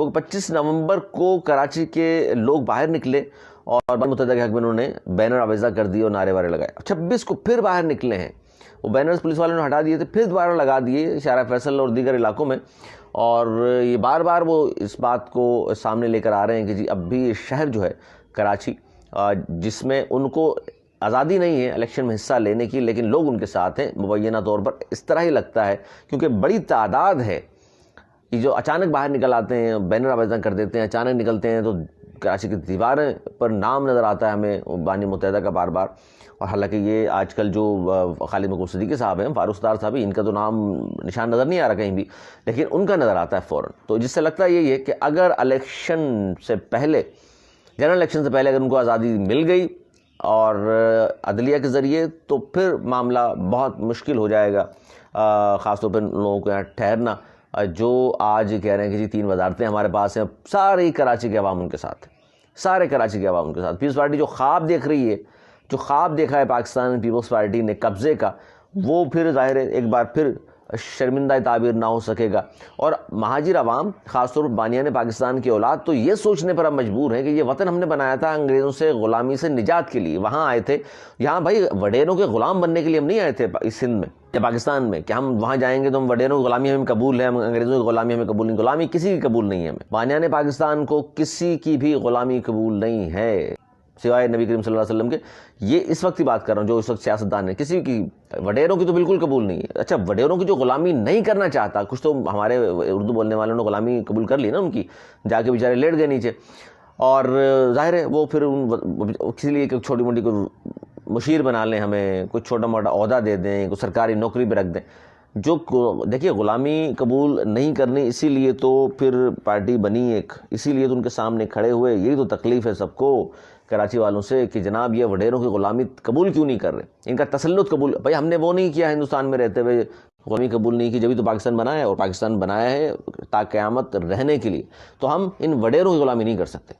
کو 25 نومبر کو کراچی کے لوگ باہر نکلے اور اقوام متحدہ کے حق میں انہوں نے بینر آویزہ کر دیے اور نعرے وارے لگائے. 26 کو پھر باہر نکلے ہیں, وہ بینرز پولیس والوں نے ہٹا دیے تھے, پھر دوبارہ لگا دیے شارع فیصل اور دیگر علاقوں میں. اور یہ بار بار وہ اس بات کو سامنے لے کر آ رہے ہیں کہ جی اب بھی شہر جو ہے کراچی, جس میں ان کو آزادی نہیں ہے الیکشن میں حصہ لینے کی, لیکن لوگ ان کے ساتھ ہیں مبینہ طور پر. اس طرح ہی لگتا ہے کیونکہ بڑی تعداد ہے یہ جو اچانک باہر نکل آتے ہیں, بینر آویزاں کر دیتے ہیں, اچانک نکلتے ہیں تو کراچی کی دیواریں پر نام نظر آتا ہے ہمیں بانی متحدہ کا بار بار. اور حالانکہ یہ آج کل جو خالد مقبول صدیقی صاحب ہیں, فاروق ستار صاحب, ان کا تو نام نشان نظر نہیں آ رہا کہیں بھی, لیکن ان کا نظر آتا ہے فوراً. تو جس سے لگتا ہے یہی ہے کہ اگر الیکشن سے پہلے, جنرل الیکشن سے پہلے اگر ان کو آزادی مل گئی اور عدلیہ کے ذریعے, تو پھر معاملہ بہت مشکل ہو جائے گا خاص طور پہ لوگوں کو یہاں ٹھہرنا, جو آج کہہ رہے ہیں کہ جی 3 وزارتیں ہمارے پاس ہیں. ساری کراچی کے عوام ان کے ساتھ, سارے کراچی کے عوام ان کے ساتھ. پیپلز پارٹی جو خواب دیکھ رہی ہے, جو خواب دیکھا ہے پاکستان پیپلز پارٹی نے قبضے کا, وہ پھر ظاہر ہے ایک بار پھر شرمندہ تعبیر نہ ہو سکے گا. اور مہاجر عوام خاص طور پر بانیان پاکستان کی اولاد تو یہ سوچنے پر اب مجبور ہے کہ یہ وطن ہم نے بنایا تھا انگریزوں سے غلامی سے نجات کے لیے, وہاں آئے تھے. یہاں بھائی وڈیروں کے غلام بننے کے لیے ہم نہیں آئے تھے اس ہند میں یا پاکستان میں کہ ہم وہاں جائیں گے تو ہم وڈیروں کی غلامی ہمیں قبول ہے, ہم انگریزوں کی غلامی ہمیں قبول نہیں. غلامی کسی کی قبول نہیں ہے ہمیں. بانیان پاکستان کو کسی کی بھی غلامی قبول نہیں ہے سوائے نبی کریم صلی اللہ علیہ وسلم کے. یہ اس وقت کی بات کر رہا ہوں جو اس وقت سیاستدان ہیں, کسی کی وڈیروں کی تو بالکل قبول نہیں ہے. اچھا وڈیروں کی جو غلامی نہیں کرنا چاہتا, کچھ تو ہمارے اردو بولنے والوں نے غلامی قبول کر لی نا ان کی, جا کے بیچارے لیٹ گئے نیچے. اور ظاہر ہے وہ پھر کسی لیے کہ چھوٹی موٹی کوئی مشیر بنا لیں, ہمیں کچھ چھوٹا موٹا عہدہ دے دیں, کوئی سرکاری نوکری پہ رکھ دیں. جو دیکھیے غلامی قبول نہیں کرنی, اسی لیے تو پھر پارٹی بنی ایک, اسی لیے تو ان کے سامنے کھڑے ہوئے. یہی تو تکلیف ہے سب کو کراچی والوں سے کہ جناب یہ وڈیروں کی غلامی قبول کیوں نہیں کر رہے, ان کا تسلط قبول. بھائی ہم نے وہ نہیں کیا ہندوستان میں رہتے ہوئے, غلامی قبول نہیں کی, جبھی تو پاکستان بنایا ہے, اور پاکستان بنایا ہے تا قیامت رہنے کے لیے. تو ہم ان وڈیروں کی غلامی نہیں کر سکتے.